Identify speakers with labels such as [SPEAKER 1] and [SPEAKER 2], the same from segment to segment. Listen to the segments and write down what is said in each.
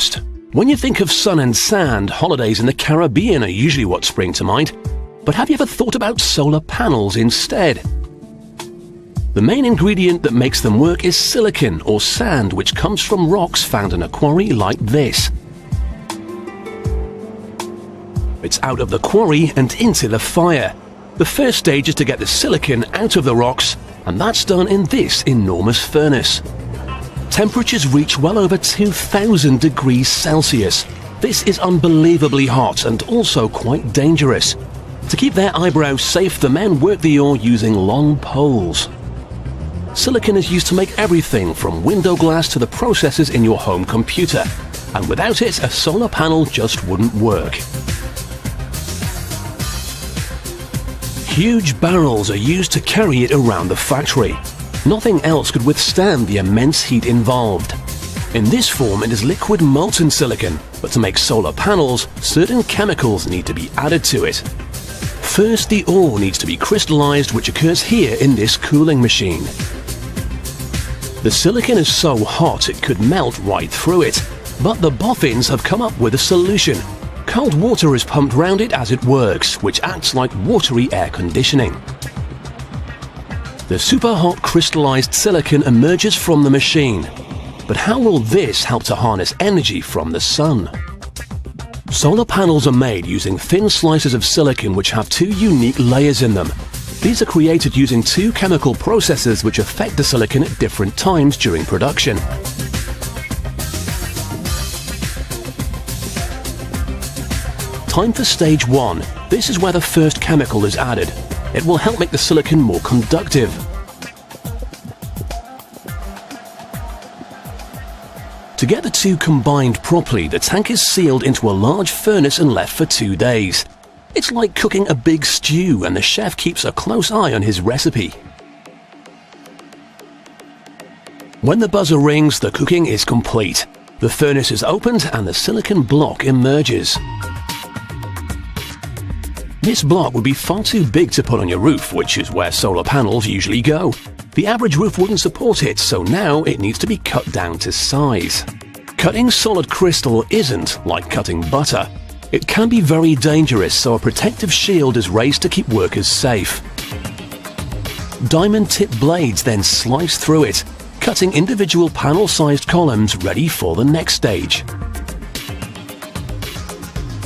[SPEAKER 1] first. When you think of sun and sand, holidays in the Caribbean are usually what spring to mind. But have you ever thought about solar panels instead? The main ingredient that makes them work is silicon or sand, which comes from rocks found in a quarry like this. It's out of the quarry and into the fire. The first stage is to get the silicon out of the rocks, and that's done in this enormous furnace. Temperatures reach well over 2000 degrees Celsius. This is unbelievably hot and also quite dangerous. To keep their eyebrows safe, the men work the ore using long poles. Silicon is used to make everything from window glass to the processors in your home computer, and without it, a solar panel just wouldn't work. Huge barrels are used to carry it around the factory. Nothing else could withstand the immense heat involved. In this form, it is liquid molten silicon, but to make solar panels, certain chemicals need to be added to it. First, the ore needs to be crystallized, which occurs here in this cooling machine. The silicon is so hot it could melt right through it, but the boffins have come up with a solution. Cold water is pumped round it as it works, which acts like watery air conditioning. The super-hot crystallized silicon emerges from the machine. But how will this help to harness energy from the sun? Solar panels are made using thin slices of silicon which have two unique layers in them. These are created using two chemical processes which affect the silicon at different times during production. Time for stage 1. This is where the first chemical is added. It will help make the silicon more conductive. To get the two combined properly, the tank is sealed into a large furnace and left for 2 days. It's like cooking a big stew, and the chef keeps a close eye on his recipe. When the buzzer rings, the cooking is complete. The furnace is opened and the silicon block emerges. This block would be far too big to put on your roof, which is where solar panels usually go. The average roof wouldn't support it, so now it needs to be cut down to size. Cutting solid crystal isn't like cutting butter. It can be very dangerous, so a protective shield is raised to keep workers safe. Diamond-tipped blades then slice through it, cutting individual panel-sized columns ready for the next stage.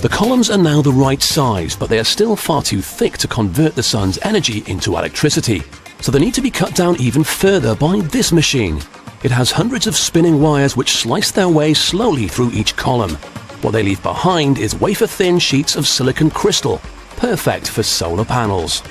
[SPEAKER 1] The columns are now the right size, but they are still far too thick to convert the sun's energy into electricity, so they need to be cut down even further by this machine. It has hundreds of spinning wires which slice their way slowly through each column. What they leave behind is wafer-thin sheets of silicon crystal, perfect for solar panels.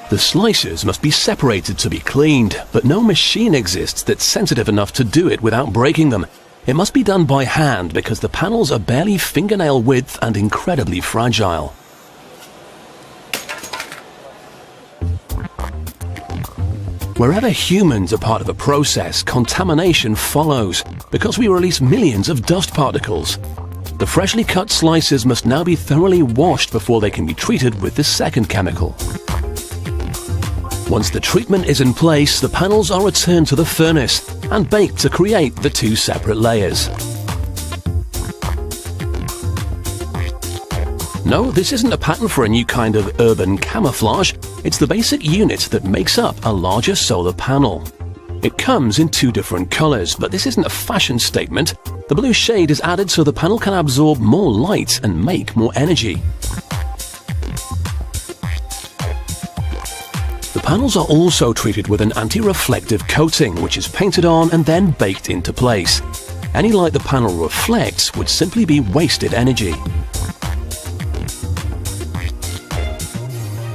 [SPEAKER 1] The slices must be separated to be cleaned, but no machine exists that's sensitive enough to do it without breaking them. It must be done by hand because the panels are barely fingernail width and incredibly fragile. Wherever humans are part of a process, contamination follows because we release millions of dust particles. The freshly cut slices must now be thoroughly washed before they can be treated with the second chemical. Once the treatment is in place, the panels are returned to the furnace and baked to create the two separate layers. No, this isn't a patent for a new kind of urban camouflage. It's the basic unit that makes up a larger solar panel. It comes in two different colors, but this isn't a fashion statement. The blue shade is added so the panel can absorb more light and make more energy. The panels are also treated with an anti-reflective coating, which is painted on and then baked into place. Any light the panel reflects would simply be wasted energy.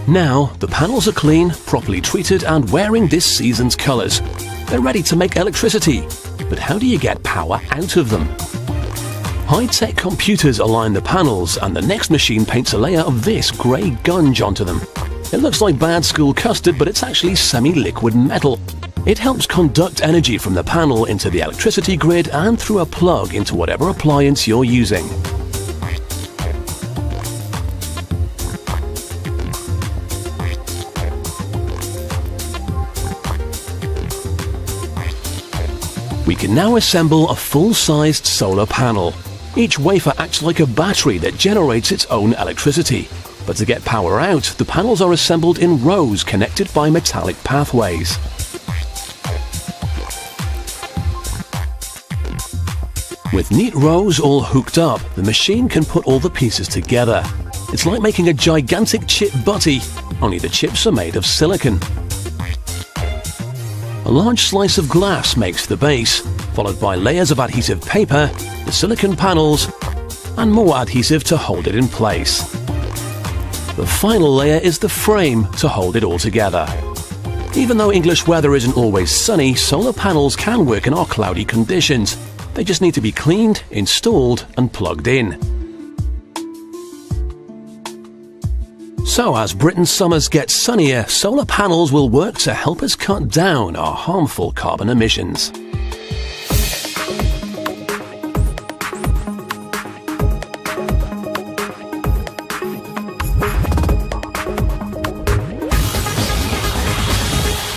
[SPEAKER 1] Now, the panels are clean, properly treated and wearing this season's colors. They're ready to make electricity. But how do you get power out of them? High-tech computers align the panels and the next machine paints a layer of this grey gunge onto them. It looks like bad school custard, but it's actually semi-liquid metal. It helps conduct energy from the panel into the electricity grid and through a plug into whatever appliance you're using. We can now assemble a full-sized solar panel. Each wafer acts like a battery that generates its own electricity. But to get power out, the panels are assembled in rows connected by metallic pathways. With neat rows all hooked up, the machine can put all the pieces together. It's like making a gigantic chip butty, only the chips are made of silicon. A large slice of glass makes the base, followed by layers of adhesive paper, the silicon panels, and more adhesive to hold it in place. The final layer is the frame to hold it all together. Even though English weather isn't always sunny, solar panels can work in our cloudy conditions. They just need to be cleaned, installed, and plugged in. So as Britain's summers get sunnier, solar panels will work to help us cut down our harmful carbon emissions.